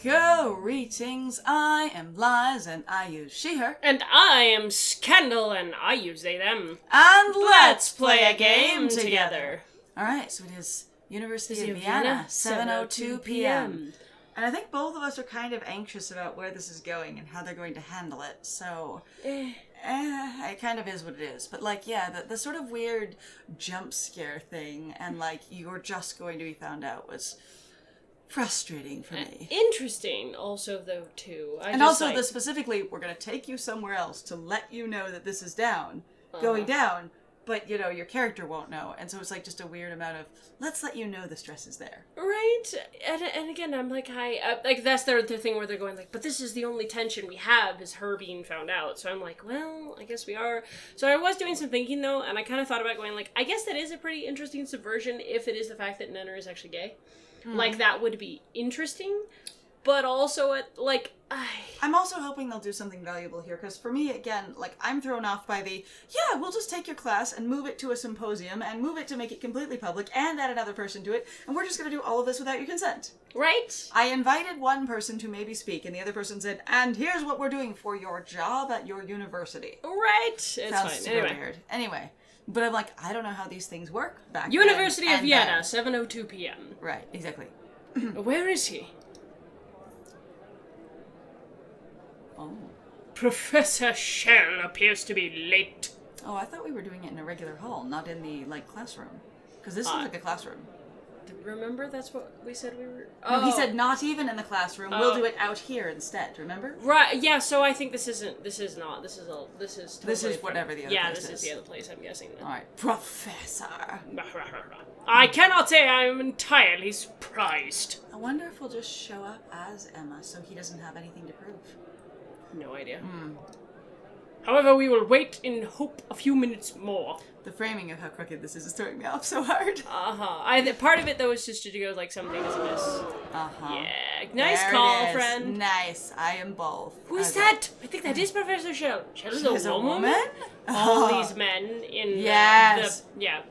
Greetings, I am Liz and I use she, her. And I am Scandal and I use they, them. And let's play a game together. Alright, so it is University of Vienna, 7:02 p.m. And I think both of us are kind of anxious about where this is going and how they're going to handle it, so... it kind of is what it is. But, like, yeah, the sort of weird jump scare thing and, like, you're just going to be found out was frustrating for me. Interesting, also, though, too. Specifically, we're going to take you somewhere else to let you know that this is going down, but, you know, your character won't know. And so it's, like, just a weird amount of, let's let you know the stress is there. Right? And again, I'm like, that's the thing where they're going, like, but this is the only tension we have is her being found out. So I'm like, well, I guess we are. So I was doing some thinking, though, and I kind of thought about going, like, I guess that is a pretty interesting subversion if it is the fact that Nenner is actually gay. Mm. Like, that would be interesting, but also, I'm also hoping they'll do something valuable here, because for me, again, like, I'm thrown off by we'll just take your class and move it to a symposium, and move it to make it completely public, and add another person to it, and we're just gonna do all of this without your consent. Right? I invited one person to maybe speak, and the other person said, and here's what we're doing for your job at your university. Right. It's Sounds fine. super weird. Anyway. But I'm like, I don't know how these things work back University then. of Vienna, 7:02 p.m. Right, exactly. Where is he? Oh. Professor Shell appears to be late. Oh, I thought we were doing it in a regular hall, not in the, classroom. Because this looks like a classroom. Remember, that's what we said we were... No, he said not even in the classroom. We'll do it out here instead, remember? Right, yeah, so I think this is totally This is whatever the other place is. Yeah, this is the other place, I'm guessing. Alright, Professor. I cannot say I am entirely surprised. I wonder if we'll just show up as Emma so he doesn't have anything to prove. No idea. However, we will wait in hope a few minutes more. The framing of how crooked this is throwing me off so hard. Part of it, though, is just to go, like, something is amiss. Yeah. Nice there call, friend. Nice. I am both. Who is that? I think that is Professor Shell. Shell is a woman? All these men in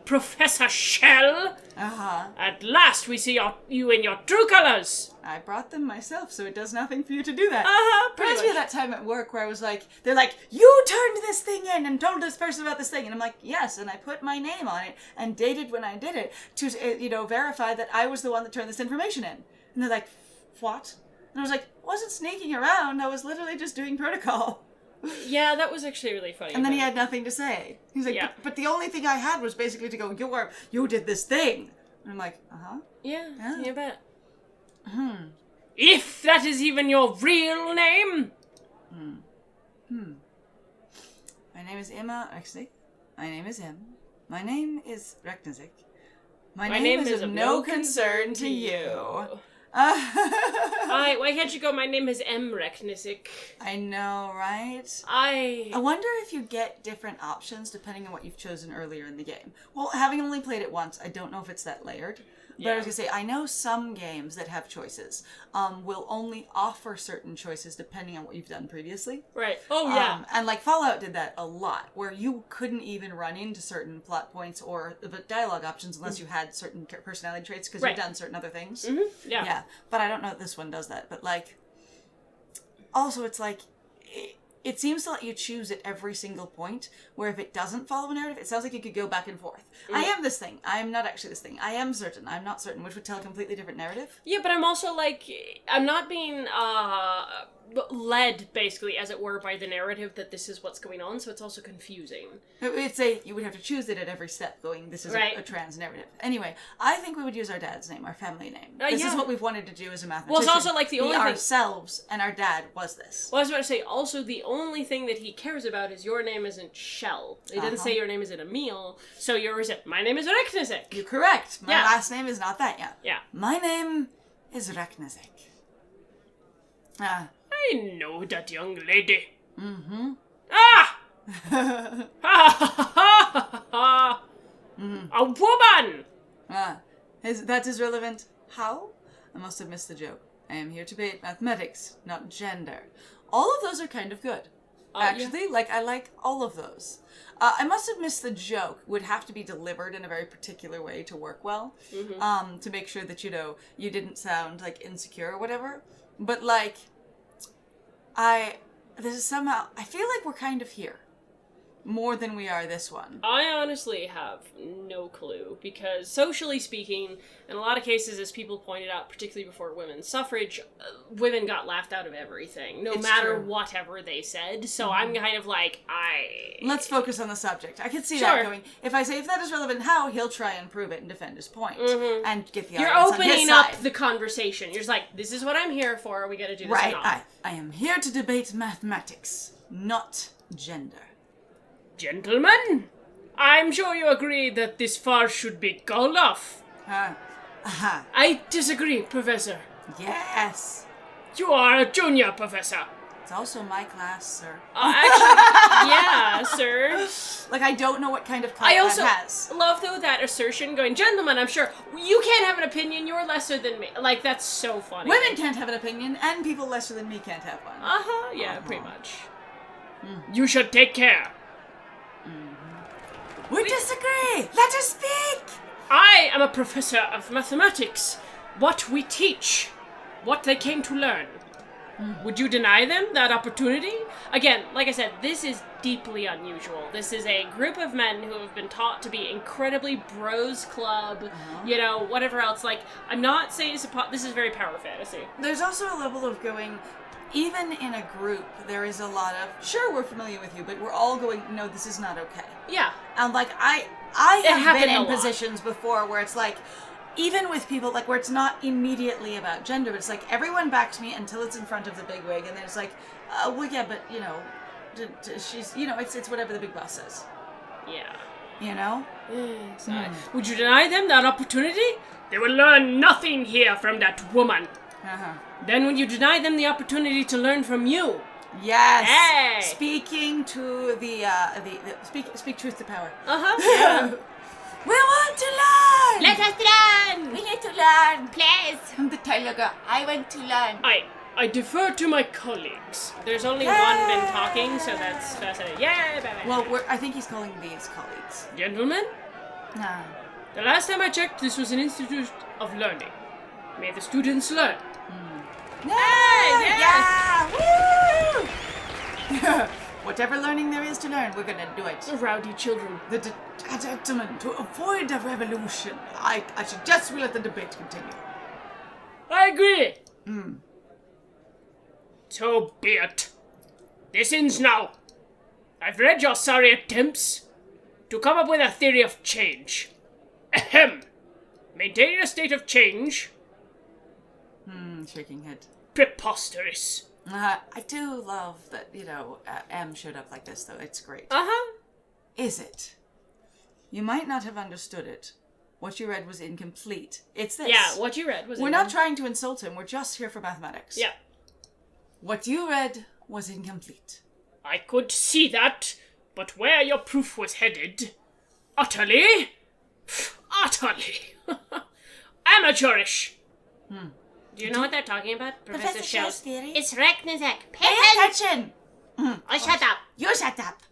Professor Shell. At last we see you in your true colors. I brought them myself, so it does nothing for you to do that. Pretty much. Me that time at work where I was like, they're like, you turned this thing in and told this person about this thing. And I'm like, yes, and I put my name on it and dated when I did it to, verify that I was the one that turned this information in. And they're like, what? And I was like, wasn't sneaking around. I was literally just doing protocol. Yeah, that was actually really funny. And then he had nothing to say. He's like, but the only thing I had was basically to go, you did this thing. And I'm like, Yeah, you bet. If that is even your real name. My name is Emma Rexnick. My name is Em. My name is Reknizik. My name is of no concern to you. Why can't you go, my name is M. Reknisik? I know, right? I wonder if you get different options depending on what you've chosen earlier in the game. Well, having only played it once, I don't know if it's that layered. But I was going to say, I know some games that have choices will only offer certain choices depending on what you've done previously. Right. Oh, yeah. And, Fallout did that a lot, where you couldn't even run into certain plot points or dialogue options unless you had certain personality traits because you've done certain other things. Mm-hmm. Yeah. But I don't know if this one does that. But, also it's it seems to let you choose at every single point, where if it doesn't follow a narrative, it sounds like you could go back and forth. I am this thing. I am not actually this thing. I am certain. I'm not certain, which would tell a completely different narrative. Yeah, but I'm also, I'm not being, led, basically, as it were, by the narrative that this is what's going on, so it's also confusing. You would have to choose it at every step, going, this is a trans narrative. Anyway, I think we would use our dad's name, our family name. This is what we've wanted to do as a mathematician. Well, it's also, the only thing... ourselves, and our dad was this. Well, I was about to say, also, the only thing that he cares about is your name isn't Shell. He didn't say your name isn't Emil, so yours is, my name is Reknisik. You're correct. My last name is not that yet. Yeah. My name is Reknisik. I know that young lady. Mm-hmm. A woman! That is relevant. How? I must have missed the joke. I am here to debate mathematics, not gender. All of those are kind of good. Actually, I like all of those. I must have missed the joke. Would have to be delivered in a very particular way to work well. To make sure that, you didn't sound, insecure or whatever. But, like, I feel like we're kind of here. More than we are this one. I honestly have no clue, because socially speaking, in a lot of cases, as people pointed out, particularly before women's suffrage, women got laughed out of everything, no matter whatever they said. So I'm kind of like, Let's focus on the subject. I could see that going, if I say if that is relevant, how, he'll try and prove it and defend his point. And get the audience on his side. You're opening up the conversation. You're just like, this is what I'm here for, we gotta do this right, or not. I am here to debate mathematics, not gender. Gentlemen, I'm sure you agree that this farce should be called off. I disagree, Professor. Yes. You are a junior professor. It's also my class, sir. Actually, yeah, sir. Like, I don't know what kind of class that has. I also love, though, that assertion going, gentlemen, I'm sure you can't have an opinion, you're lesser than me. Like, that's so funny. Women can't have an opinion, and people lesser than me can't have one. Yeah, pretty much. You should take care. We disagree! Let us speak! I am a professor of mathematics. What we teach, what they came to learn. Would you deny them that opportunity? Again, like I said, this is deeply unusual. This is a group of men who have been taught to be incredibly bros club, you know, whatever else. Like, I'm not saying this is very power fantasy. There's also a level of going, even in a group, there is a lot of, sure, we're familiar with you, but we're all going, no, this is not okay. Yeah. And, like, I have been in positions before where it's like, even with people, like, where it's not immediately about gender, but it's like, everyone backs me until it's in front of the big wig, and then it's like, well, yeah, but, you know, she's, you know, it's whatever the big boss says. Yeah. You know? Would you deny them that opportunity? They will learn nothing here from that woman. Then would you deny them the opportunity to learn from you? Yes. Hey. Speaking to speak truth to power. Yeah. We want to learn! Let us learn! We need to learn! Please! I'm the Taylor girl. I want to learn. I defer to my colleagues. There's only one been talking, so that's fascinating. Yeah, well, I think he's calling these colleagues. Gentlemen? No. The last time I checked, this was an institute of learning. May the students learn. Yeah! Woo! Whatever learning there is to learn, we're gonna do it. The rowdy children. Gentlemen, to avoid a revolution, I suggest we let the debate continue. I agree. So be it. This ends now. I've read your sorry attempts to come up with a theory of change. Ahem. Maintaining a state of change. Shaking head. Preposterous. I do love that, you know, M showed up like this, though. It's great. Is it? You might not have understood it. What you read was incomplete. It's this. Yeah, what you read was We're not trying to insult him. We're just here for mathematics. Yeah. What you read was incomplete. I could see that, but where your proof was headed, utterly amateurish. Do you know what they're talking about? Professor Shell's theory? It's Recknizek. Pay attention! Shut up. You shut up.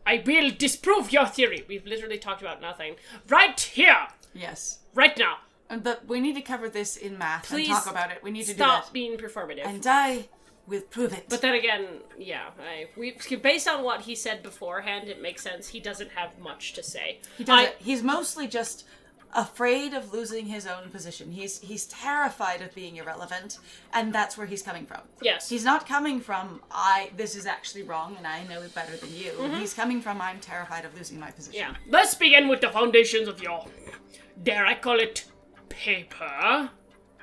I will disprove your theory. We've literally talked about nothing. Right here. Yes. Right now. But we need to cover this in math and talk about it. We need to do stop that. being performative. And I will prove it. But then again, yeah, based on what he said beforehand, it makes sense. He doesn't have much to say. He doesn't. He's mostly just afraid of losing his own position. He's terrified of being irrelevant, and that's where he's coming from. Yes. He's not coming from, this is actually wrong, and I know it better than you. He's coming from, I'm terrified of losing my position. Yeah. Let's begin with the foundations of your, dare I call it, paper.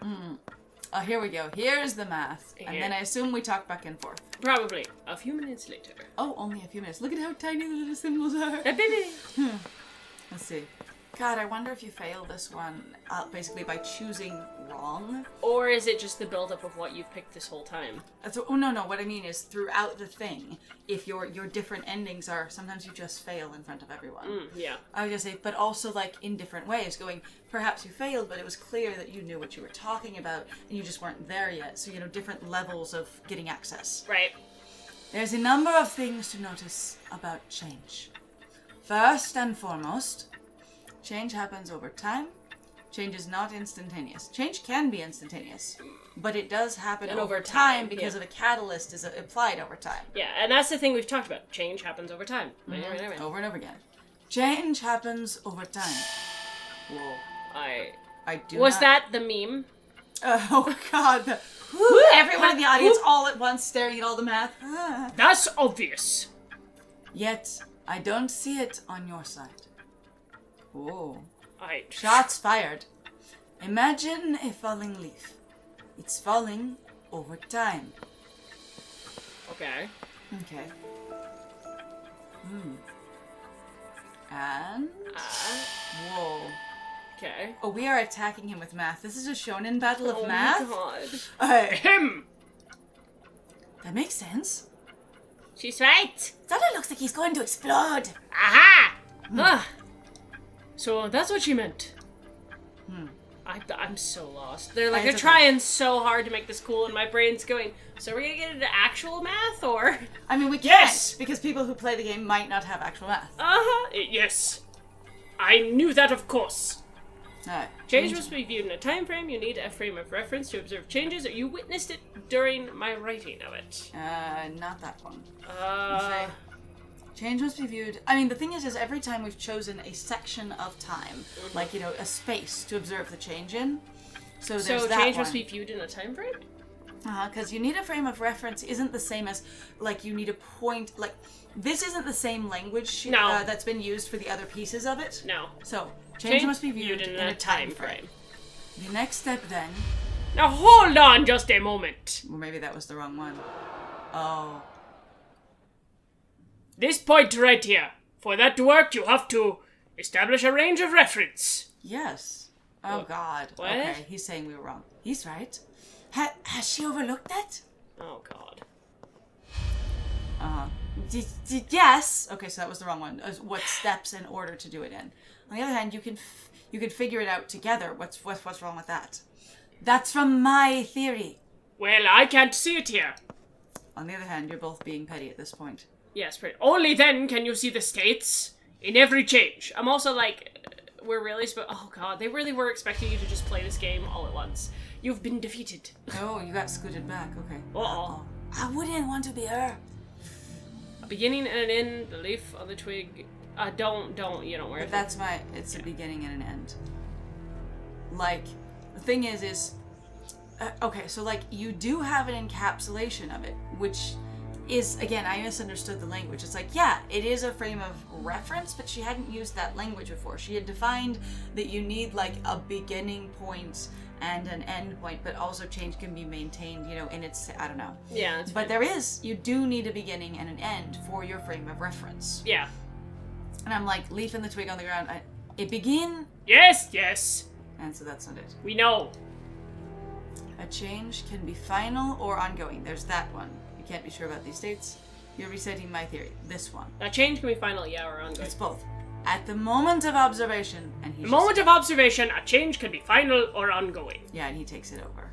Oh, here we go. Here's the math. And then I assume we talk back and forth. Probably. A few minutes later. Oh, only a few minutes. Look at how tiny the little symbols are. Baby. Let's see. God, I wonder if you fail this one basically by choosing wrong. Or is it just the buildup of what you've picked this whole time? No. What I mean is throughout the thing, if your different endings are, sometimes you just fail in front of everyone. Yeah. I would just say, but also like in different ways, going, perhaps you failed, but it was clear that you knew what you were talking about, and you just weren't there yet. So, different levels of getting access. Right. There's a number of things to notice about change. First and foremost, change happens over time, Change is not instantaneous. Change can be instantaneous, but it does happen And over time because of a catalyst is applied over time. Yeah, and that's the thing we've talked about. Change happens over time. Mm-hmm. Over and over again. Change happens over time. Whoa. I do Was not... that the meme? Oh, God. Everyone in the audience all at once staring at all the math. That's obvious. Yet, I don't see it on your side. Whoa. Shots fired. Imagine a falling leaf. It's falling over time. Okay. And... whoa. Okay. Oh, we are attacking him with math. This is a shonen battle of math? Oh my god. Him! That makes sense. She's right. That looks like he's going to explode. Aha! So that's what she meant. I'm so lost. They're trying so hard to make this cool, and my brain's going, so we're gonna get into actual math, or? I mean, we can't, because people who play the game might not have actual math. Yes. I knew that, of course. Change must be viewed in a time frame. You need a frame of reference to observe changes, or you witnessed it during my writing of it. Not that one. Change must be viewed... I mean, the thing is every time we've chosen a section of time, like, a space to observe the change in, so there's that change one. Must be viewed in a time frame? Because you need a frame of reference isn't the same as, like, you need a point... Like, this isn't the same language that's been used for the other pieces of it. No. So, change must be viewed in a time frame. The next step, then... Now, hold on just a moment. Well, maybe that was the wrong one. Oh... This point right here. For that to work, you have to establish a range of reference. Yes. Oh, God. What? Okay, he's saying we were wrong. He's right. Has she overlooked that? Oh, God. Yes. Okay, so that was the wrong one. What steps in order to do it in? On the other hand, you can figure it out together. What's wrong with that? That's from my theory. Well, I can't see it here. On the other hand, you're both being petty at this point. Yes, but only then can you see the states in every change. I'm also like, we're really oh god, they really were expecting you to just play this game all at once. You've been defeated. Oh, you got scooted back, okay. Uh-oh. I wouldn't want to be her. A beginning and an end, the leaf on the twig. Don't worry. But that's it's a beginning and an end. Like, the thing is, okay, so like, you do have an encapsulation of it, which... is, again, I misunderstood the language. It's like, yeah, it is a frame of reference, but she hadn't used that language before. She had defined that you need, like, a beginning point and an end point, but also change can be maintained, in its, I don't know. Yeah. But you do need a beginning and an end for your frame of reference. Yeah. And I'm like, leaf and the twig on the ground, it begin? Yes. And so that's not it. We know. A change can be final or ongoing. There's that one. You can't be sure about these dates. You're restating my theory. This one. A change can be final, or ongoing. It's both. At the moment of observation, and he... The moment of observation, a change can be final or ongoing. Yeah, and he takes it over.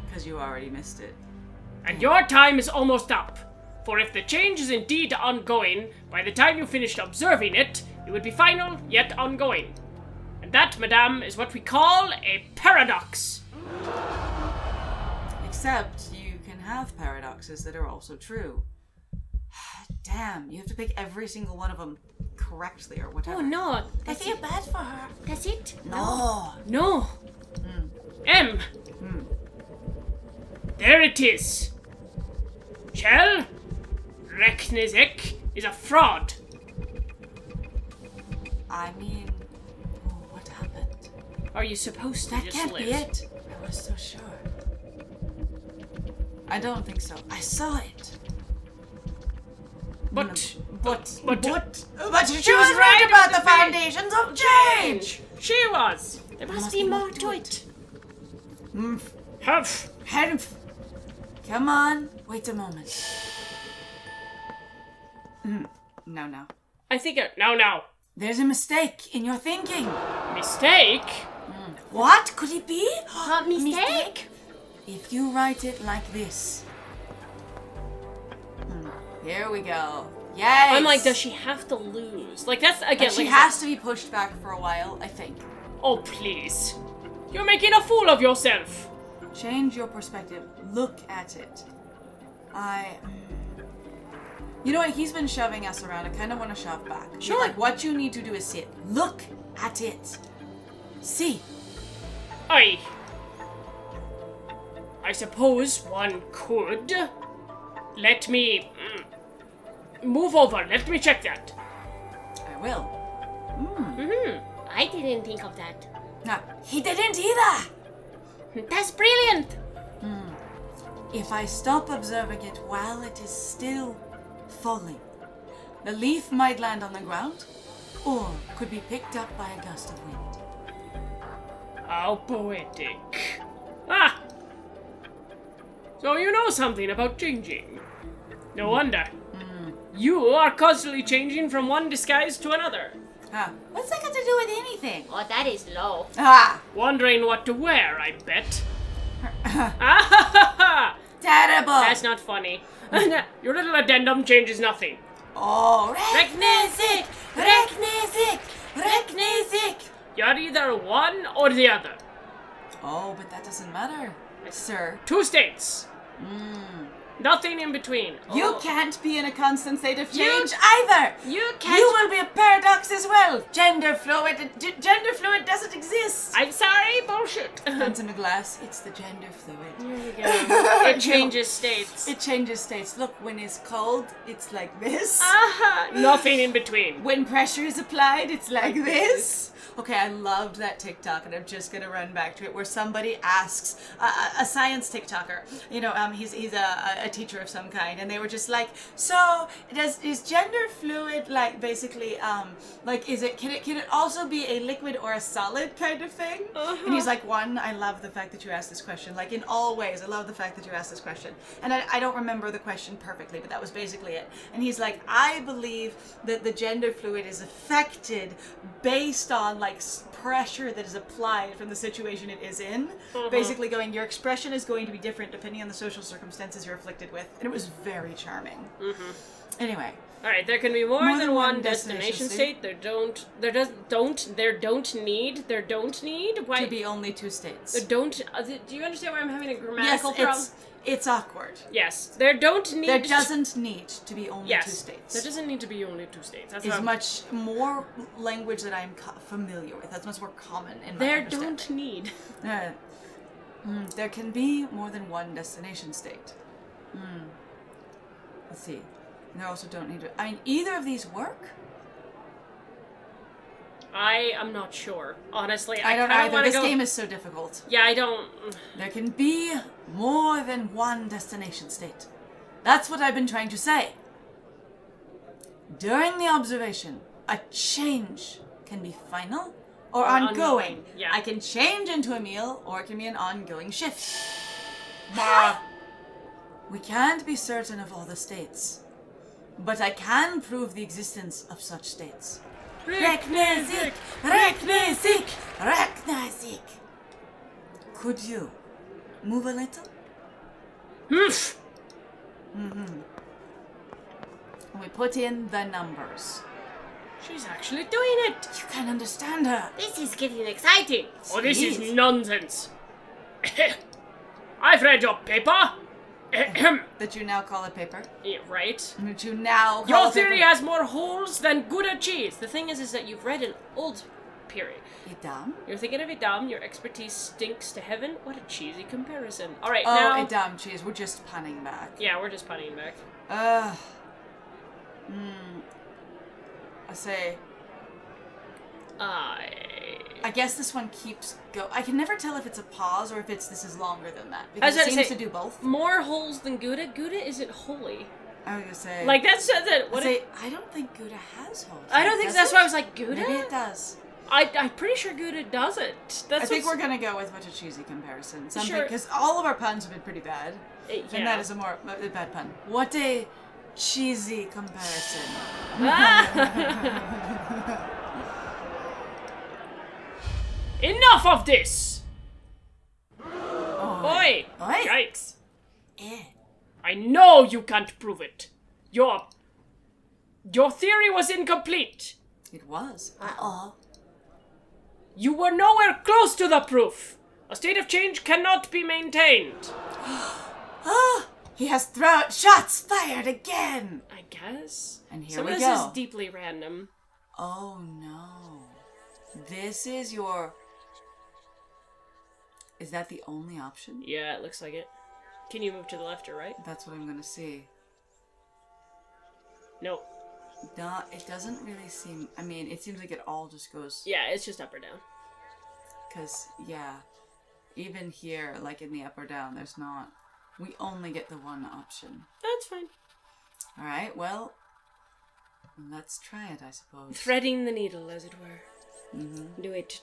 Because you already missed it. And your time is almost up. For if the change is indeed ongoing, by the time you finished observing it, it would be final, yet ongoing. And that, madame, is what we call a paradox. Except you can have paradoxes that are also true. Damn, you have to pick every single one of them correctly or whatever. Oh no, I feel bad for her. That's it? No. M. There it is. Shell Reknizek is a fraud. I mean, what happened? Are you supposed to that just can't live? Be it. I was so sure. I don't think so. I saw it. But she was right about the foundations of change. She was. There must be more to it. Humph. Come on. Wait a moment. No. I think no. There's a mistake in your thinking. Mistake? What could it be? Mistake? If you write it like this. Here we go. Yes. I'm like, does she have to lose? Like, that's, again, But she like, has to be pushed back for a while, I think. oh, please. You're making a fool of yourself. Change your perspective. Look at it. You know what? He's been shoving us around. I kind of want to shove back. Sure. Like, what you need to do is sit. Look at it. See. I suppose one could. Let me move over. Let me check that. I will. I didn't think of that. No, he didn't either. That's brilliant. If I stop observing it while it is still falling, the leaf might land on the ground, or could be picked up by a gust of wind. How poetic. Ah! So you know something about changing. No wonder. You are constantly changing from one disguise to another. What's that got to do with anything? Oh, that is low. Wondering what to wear, I bet. Terrible. That's not funny. Your little addendum changes nothing. Oh, Reknezik! You're either one or the other. Oh, but that doesn't matter, sir. 2 states. Nothing in between. You can't be in a constant state of change either. You can't. You will be a paradox as well. Gender fluid doesn't exist. I'm sorry, bullshit. Quantum glass, it's the gender fluid. There you go. It changes states. It changes states. Look, when it's cold, it's like this. Nothing in between. When pressure is applied, it's like this. Okay, I loved that TikTok, and I'm just gonna run back to it, where somebody asks a science TikToker. You know, he's a teacher of some kind, and they were just like, so is gender fluid like basically like can it also be a liquid or a solid kind of thing? And he's like, one, I love the fact that you asked this question. Like, in all ways, I love the fact that you asked this question. And I don't remember the question perfectly, but that was basically it. And he's like, I believe that the gender fluid is affected based on like pressure that is applied from the situation it is in. Basically going, your expression is going to be different depending on the social circumstances you're afflicted with. And it was very charming. Anyway. All right, there can be more than one destination state. There don't need. Why? To be only 2 states. There don't. Do you understand why I'm having a grammatical problem? It's awkward. Yes, there don't need. There doesn't need to be only 2 states. There doesn't need to be only 2 states. That's much more language that I'm familiar with. That's much more common in my There understanding. don't need. There can be more than one destination state. Let's see. There also don't need to. I mean, either of these work? I am not sure. Honestly, I don't either. This game is so difficult. Yeah, I don't. There can be more than one destination state. That's what I've been trying to say. During the observation, a change can be final or ongoing. Yeah. I can change into a meal, or it can be an ongoing shift. We can't be certain of all the states, but I can prove the existence of such states. Reknezik! Could you move a little? We put in the numbers. She's actually doing it. You can understand her. This is getting exciting. Oh, this is Jeez. nonsense. I've read your paper. That you now call a paper. Yeah, right. That you now call Your a theory paper. has more holes than Gouda cheese. The thing is that you've read an old period. Idam? You're thinking of Idam. Your expertise stinks to heaven. What a cheesy comparison. All right, Oh, now. Idam cheese. We're just punning back. Yeah, we're just punning back. I say. I guess this one keeps go. I can never tell if it's a pause or if this is longer than that, because it seems to do both. More holes than Gouda. Gouda isn't holy. I was gonna say. Like that's it. What? I don't think Gouda has holes. I don't think that's why I was like Gouda. Maybe it does. I'm pretty sure Gouda doesn't. I think we're gonna go with what a cheesy comparison. Something because all of our puns have been pretty bad, and that is a bad pun. What a cheesy comparison. Enough of this! Oi! Yikes. I know you can't prove it. You're Your theory was incomplete. It was. Uh-oh. You were nowhere close to the proof. A state of change cannot be maintained. Ah! He has shots fired again! I guess. And here Some we of go. this is deeply random. Oh no. This is your... Is that the only option? Yeah, it looks like it. Can you move to the left or right? That's what I'm gonna see. No. No, it doesn't really seem... I mean, it seems like it all just goes... Yeah, it's just up or down. Because, yeah, even here, like in the up or down, there's not... We only get the one option. That's fine. Alright, well, let's try it, I suppose. Threading the needle, as it were. Mm-hmm. Do it.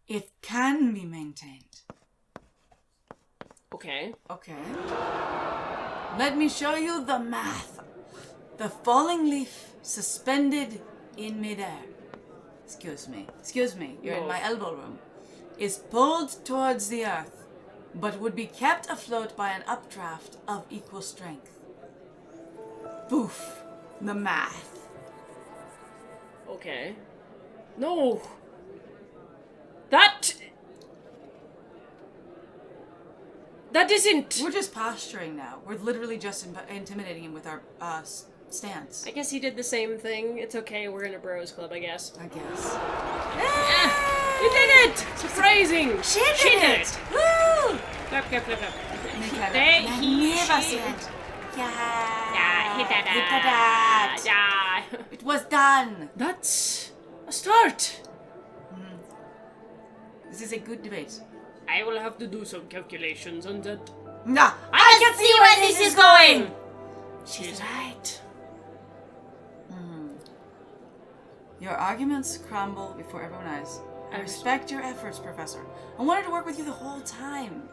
It can be maintained. Okay. Let me show you the math. The falling leaf suspended in midair. Excuse me, you're in my elbow room. Is pulled towards the earth, but would be kept afloat by an updraft of equal strength. Boof. The math. Okay. No. That isn't... We're just posturing now. We're literally just intimidating him with our stance. I guess he did the same thing. It's okay, we're in a bros club, I guess. I guess. You did it! Surprising! She did it! Woo! Clap. Magnificent! Yeah! Hit that! Yeah. It was done! That's a start! This is a good debate. I will have to do some calculations on that. No! I can see where this is going! She's right. Your arguments crumble before everyone else. I respect your efforts, Professor. I wanted to work with you the whole time.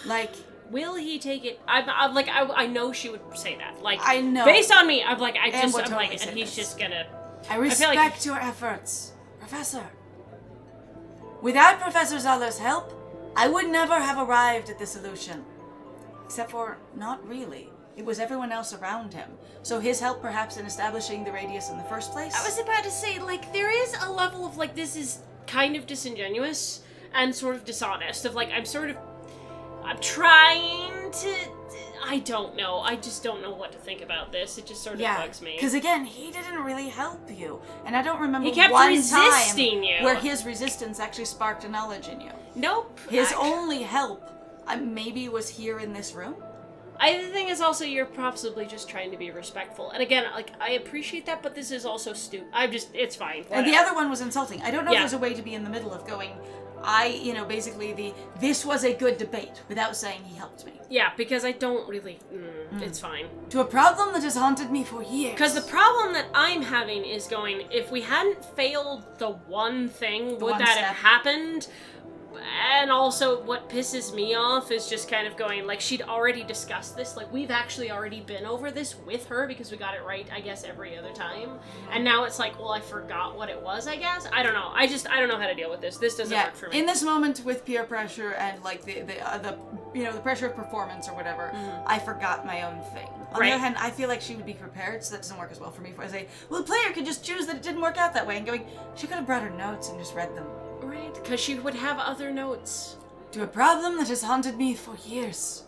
Like... Will he take it? I'm like, I know she would say that. Like, I know. Based on me, I'm like, and he's just gonna... I respect your efforts, Professor. Without Professor Zoller's help, I would never have arrived at the solution. Except for, not really. It was everyone else around him. So his help perhaps in establishing the radius in the first place? I was about to say, like, there is a level of, like, this is kind of disingenuous and sort of dishonest. Of, like, I'm trying to... I don't know. I just don't know what to think about this. It just sort of bugs me. Because again, he didn't really help you. And I don't remember he kept one resisting time you. where his resistance actually sparked a knowledge in you. Nope. His only help maybe was here in this room. The thing is also you're possibly just trying to be respectful. And again, like, I appreciate that, but this is also stupid. It's fine. Whatever. And the other one was insulting. I don't know if there's a way to be in the middle of going, this was a good debate without saying he helped me. Yeah, because I don't really, it's fine. To a problem that has haunted me for years. Because the problem that I'm having is going, if we hadn't failed the one thing, would that have happened? And also, what pisses me off is just kind of going, like, she'd already discussed this. Like, we've actually already been over this with her because we got it right, I guess, every other time. Mm-hmm. And now it's like, well, I forgot what it was, I guess. I don't know. I don't know how to deal with this. This doesn't work for me. In this moment with peer pressure and, like, the pressure of performance or whatever, I forgot my own thing. On the other hand, I feel like she would be prepared, so that doesn't work as well for me. I say, well, the player could just choose that it didn't work out that way, and going, she could have brought her notes and just read them. Right, because she would have other notes. To a problem that has haunted me for years.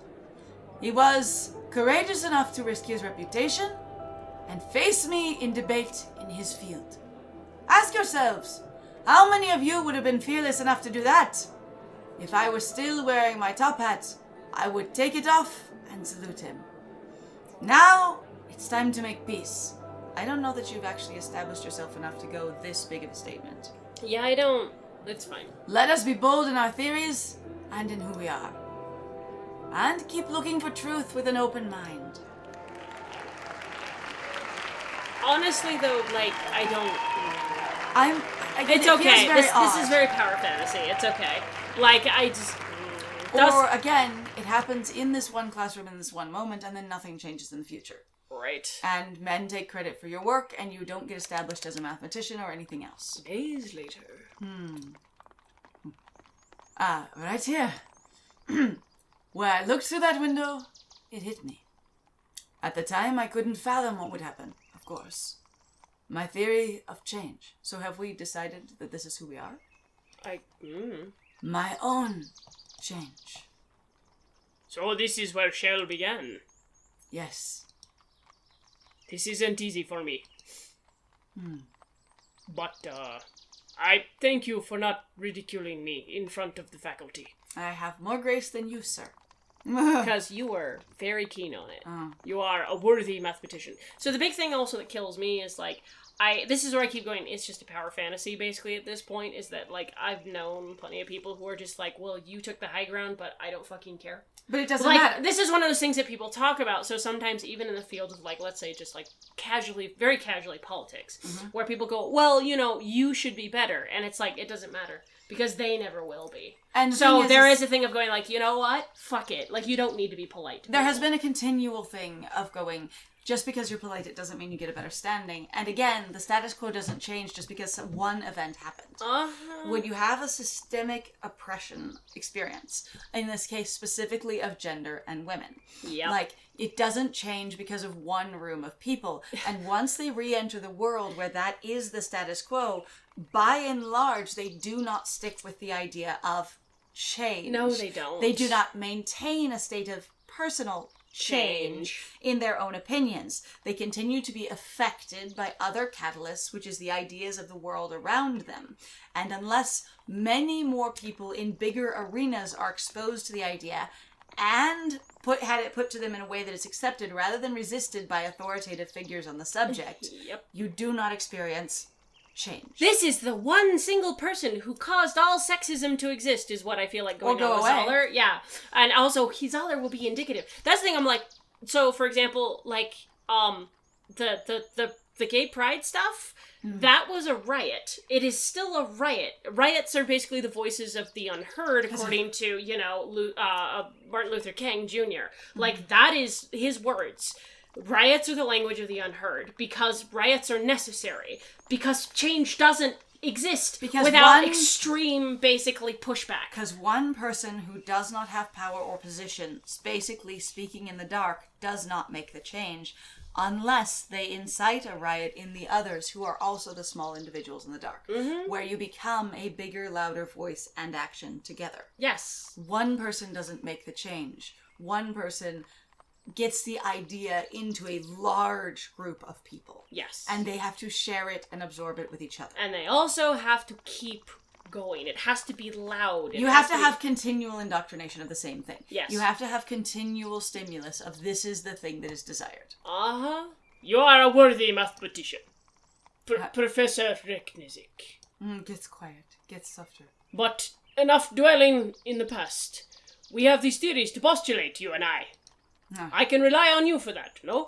He was courageous enough to risk his reputation and face me in debate in his field. Ask yourselves, how many of you would have been fearless enough to do that? If I was still wearing my top hat, I would take it off and salute him. Now, it's time to make peace. I don't know that you've actually established yourself enough to go this big of a statement. Yeah, I don't. It's fine. Let us be bold in our theories and in who we are. And keep looking for truth with an open mind. Honestly, though, like, I don't... It's okay. This is very power fantasy. It's okay. Like, I just... Or, again, it happens in this one classroom in this one moment, and then nothing changes in the future. Right. And men take credit for your work, and you don't get established as a mathematician or anything else. Days later. Right here. Where I looked through that window, it hit me. At the time, I couldn't fathom what would happen, of course. My theory of change. So have we decided that this is who we are? My own change. So this is where Shell began. Yes. This isn't easy for me. But, I thank you for not ridiculing me in front of the faculty. I have more grace than you, sir. Because you were very keen on it. You are a worthy mathematician. So the big thing also that kills me is, like, this is where I keep going, it's just a power fantasy, basically, at this point, is that, like, I've known plenty of people who are just like, well, you took the high ground, but I don't fucking care. But it doesn't matter. This is one of those things that people talk about, so sometimes even in the field of, like, let's say just, like, casually, very casually politics, where people go, well, you know, you should be better, and it's like, it doesn't matter, because they never will be. And so there is a thing of going, like, you know what? Fuck it. Like, you don't need to be polite. There has been a continual thing of going, just because you're polite, it doesn't mean you get a better standing. And again, the status quo doesn't change just because one event happened. When you have a systemic oppression experience, in this case specifically of gender and women, like, it doesn't change because of one room of people. And once they re-enter the world where that is the status quo, by and large, they do not stick with the idea of change. No, they don't. They do not maintain a state of personal change in their own opinions. They continue to be affected by other catalysts, which is the ideas of the world around them. And unless many more people in bigger arenas are exposed to the idea and had it put to them in a way that is accepted rather than resisted by authoritative figures on the subject, you do not experience change. This is the one single person who caused all sexism to exist, is what I feel like going on with Zoller. Yeah. And also, Zoller will be indicative. That's the thing, I'm like, so for example, like, the gay pride stuff, that was a riot. It is still a riot. Riots are basically the voices of the unheard, according to, you know, Martin Luther King Jr. Like, that is his words. Riots are the language of the unheard, because riots are necessary, because change doesn't exist without extreme, basically, pushback. Because one person who does not have power or position, basically speaking in the dark, does not make the change, unless they incite a riot in the others, who are also the small individuals in the dark, where you become a bigger, louder voice and action together. Yes. One person doesn't make the change. One person gets the idea into a large group of people. Yes. And they have to share it and absorb it with each other. And they also have to keep going. It has to be loud. You have to have continual indoctrination of the same thing. Yes. You have to have continual stimulus of this is the thing that is desired. You are a worthy mathematician. Professor Reknizik. Get quiet. Get softer. But enough dwelling in the past. We have these theories to postulate, you and I. I can rely on you for that, no?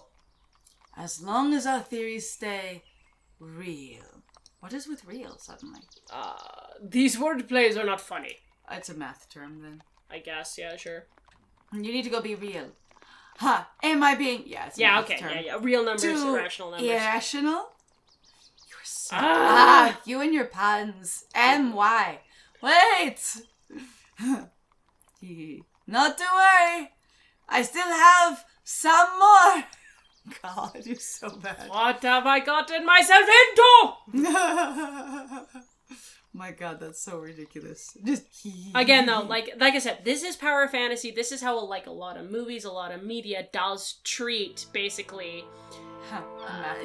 As long as our theories stay real. What is with real, suddenly? These word plays are not funny. It's a math term, then. I guess, yeah, sure. You need to go be real. Am I being... Yeah, it's a math term. Yeah. Real numbers, irrational numbers. Irrational? You're so... you and your puns. M-Y. Wait! Not to worry. I still have some more. God, you're so bad. What have I gotten myself into? My God, that's so ridiculous. Just again, though, like I said, this is power fantasy. This is how a lot of movies, a lot of media does treat basically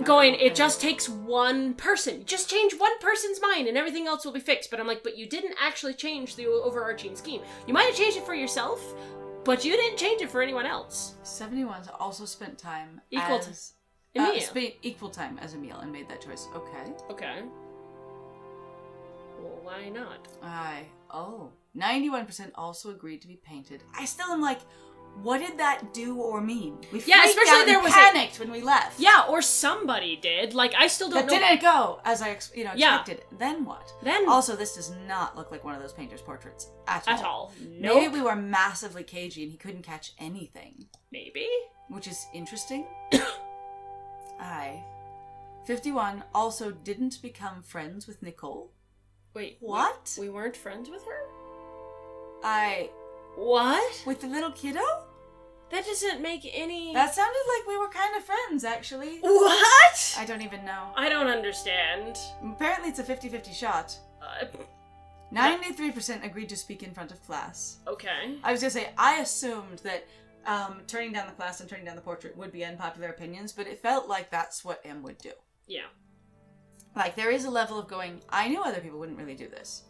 going. It just takes one person. Just change one person's mind, and everything else will be fixed. But I'm like, but you didn't actually change the overarching scheme. You might have changed it for yourself. But you didn't change it for anyone else. 71 also spent time equal as... equal time as Emil and made that choice. Okay. Well, why not? 91% also agreed to be painted. I still am like, what did that do or mean? We especially there was panicked when we left. Yeah, or somebody did. Like, I still don't know. That didn't go as I expected. Then what? Also, this does not look like one of those painter's portraits at all. Nope. Maybe we were massively cagey and he couldn't catch anything. Maybe. Which is interesting. 51 also didn't become friends with Nicole. Wait, what? We weren't friends with her? What? With the little kiddo? That doesn't make any... That sounded like we were kind of friends, actually. What? I don't even know. I don't understand. Apparently it's a 50-50 shot. 93% agreed to speak in front of class. Okay. I was gonna say, I assumed that turning down the class and turning down the portrait would be unpopular opinions, but it felt like that's what M would do. Yeah. Like, there is a level of going, I knew other people wouldn't really do this.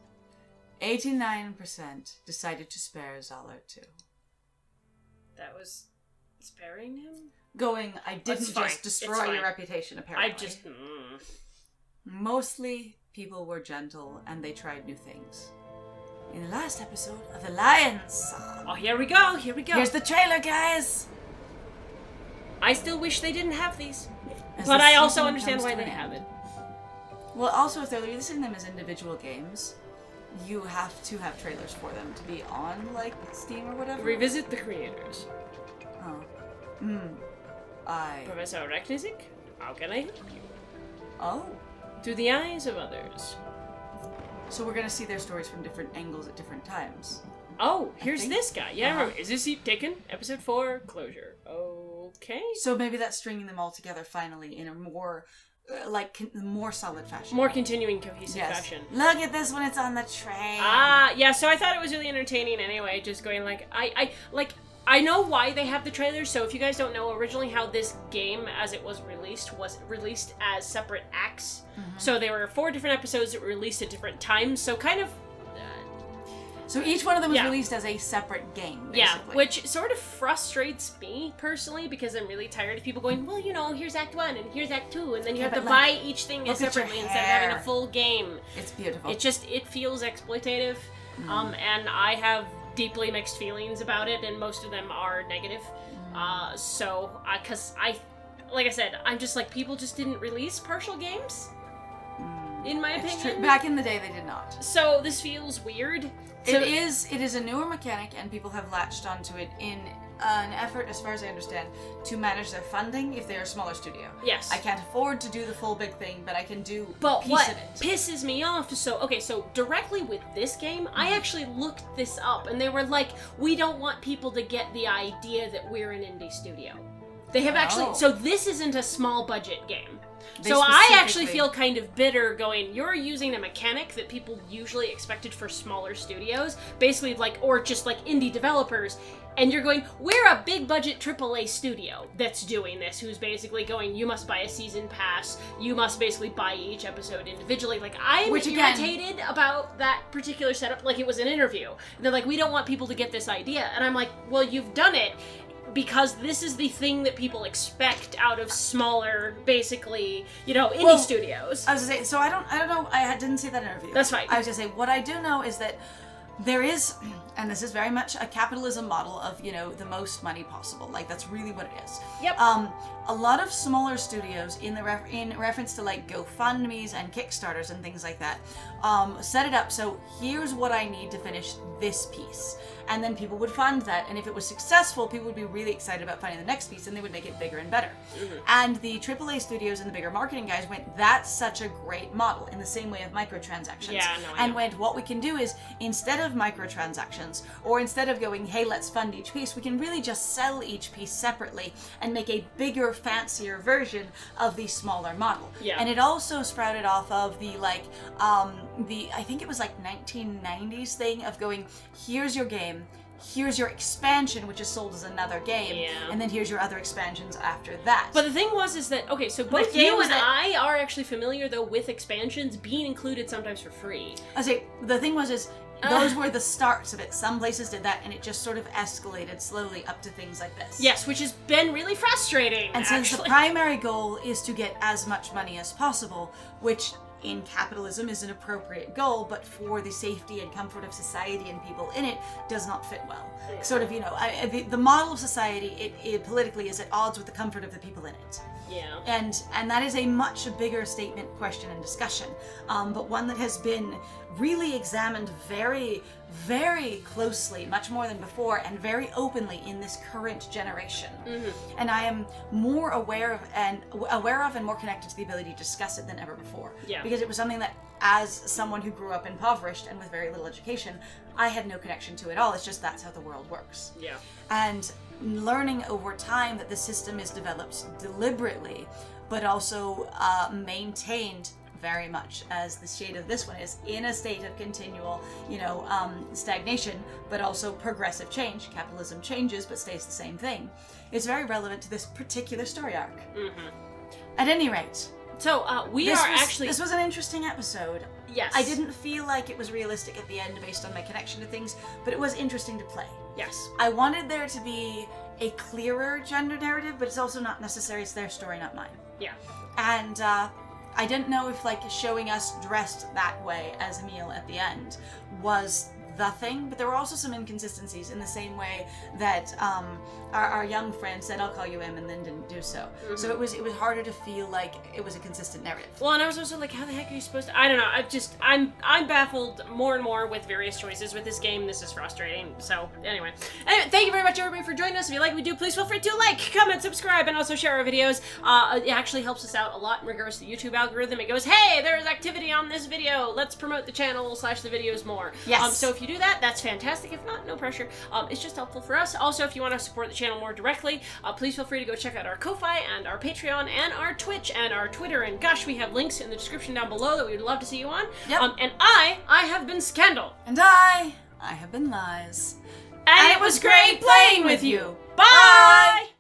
89% decided to spare Zala too. That was sparing him? Going, I didn't just destroy your reputation, apparently. I just... Mostly, people were gentle, and they tried new things. In the last episode of The Lions Song... Oh, here we go! Here's the trailer, guys! I still wish they didn't have these. But I also understand why they have it. Well, also, if they're releasing them as individual games, you have to have trailers for them to be on, like, Steam or whatever. Revisit the creators. Oh. Professor Arachnizik, how can I help you? Oh. Through the eyes of others. So we're gonna see their stories from different angles at different times. Oh, here's this guy. Yeah, I remember. Is this seat taken? Episode 4, closure. Okay. So maybe that's stringing them all together finally in a more... more solid fashion. More continuing, cohesive fashion. Look at this when it's on the train. Yeah, so I thought it was really entertaining anyway, just going I know why they have the trailers, so if you guys don't know, originally how this game, as it was released as separate acts. Mm-hmm. So there were 4 different episodes that were released at different times, so kind of... So each one of them was released as a separate game, basically. Yeah, which sort of frustrates me, personally, because I'm really tired of people going, well, here's Act 1, and here's Act 2, and then you have to buy each thing separately instead of having a full game. It's beautiful. It feels exploitative, and I have deeply mixed feelings about it, and most of them are negative. Because like I said, I'm just like, people just didn't release partial games, in my opinion. Back in the day, they did not. So this feels weird. It is a newer mechanic, and people have latched onto it in an effort, as far as I understand, to manage their funding if they're a smaller studio. Yes. I can't afford to do the full big thing, but I can do a piece of it. Pisses me off, so directly with this game, I actually looked this up, and they were like, we don't want people to get the idea that we're an indie studio. They have actually... So this isn't a small budget game. So I actually feel kind of bitter going, you're using a mechanic that people usually expected for smaller studios, basically or just indie developers, and you're going, we're a big budget AAA studio that's doing this, who's basically going, you must buy a season pass, you must basically buy each episode individually. I'm irritated about that particular setup, it was an interview. And they're like, we don't want people to get this idea. And I'm like, well, you've done it. Because this is the thing that people expect out of smaller, basically, indie studios. I was gonna say, so I don't know, I didn't see that interview. That's fine. I was gonna say, what I do know is that there is, and this is very much a capitalism model of, the most money possible. That's really what it is. Yep. A lot of smaller studios, in reference to GoFundMes and Kickstarters and things like that, set it up so here's what I need to finish this piece. And then people would fund that, and if it was successful, people would be really excited about finding the next piece, and they would make it bigger and better. Mm-hmm. And the AAA studios and the bigger marketing guys went, that's such a great model, in the same way of microtransactions. Yeah, no, and went, what we can do is, instead of microtransactions, or instead of going, hey, let's fund each piece, we can really just sell each piece separately and make a bigger, fancier version of the smaller model. Yeah. And it also sprouted off of the, I think it was 1990s thing of going, here's your game, here's your expansion, which is sold as another game, and then here's your other expansions after that. But the thing is that, so both you and I are actually familiar, though, with expansions being included sometimes for free. I say, the thing is those were the starts of it. Some places did that, and it just sort of escalated slowly up to things like this. Yes, which has been really frustrating, And since the primary goal is to get as much money as possible, which in capitalism is an appropriate goal, but for the safety and comfort of society and people in it does not fit well. Sort of, the model of society, it politically is at odds with the comfort of the people in it. Yeah. And that is a much bigger statement, question, and discussion, but one that has been really examined very, very closely, much more than before, and very openly in this current generation. Mm-hmm. And I am more aware of and more connected to the ability to discuss it than ever before. Yeah. Because it was something that as someone who grew up impoverished and with very little education, I had no connection to it all. It's just that's how the world works. Yeah. And learning over time that the system is developed deliberately, but also maintained very much as the shade of this one is, in a state of continual, stagnation, but also progressive change. Capitalism changes, but stays the same thing. It's very relevant to this particular story arc. Mm-hmm. At any rate, so this was an interesting episode. Yes. I didn't feel like it was realistic at the end based on my connection to things, but it was interesting to play. Yes. I wanted there to be a clearer gender narrative, but it's also not necessary. It's their story, not mine. Yeah. And I didn't know if showing us dressed that way as Emil at the end was the thing, but there were also some inconsistencies in the same way that our young friend said, "I'll call you M," and then didn't do so. Mm-hmm. So it was harder to feel like it was a consistent narrative. Well, and I was also like, how the heck are you supposed to? I don't know. I'm baffled more and more with various choices with this game. This is frustrating. So anyway, thank you very much everybody for joining us. If you like what we do, please feel free to like, comment, subscribe, and also share our videos. It actually helps us out a lot in regards to the YouTube algorithm. It goes, hey, there's activity on this video. Let's promote the channel / the videos more. Yes. So if you do that, that's fantastic. If not, no pressure. It's just helpful for us. Also, if you want to support the channel more directly, please feel free to go check out our Ko-Fi and our Patreon and our Twitch and our Twitter. And gosh, we have links in the description down below that we would love to see you on. Yep. And I have been Scandal. And I have been Lies. And it was great playing with you. Bye! Bye!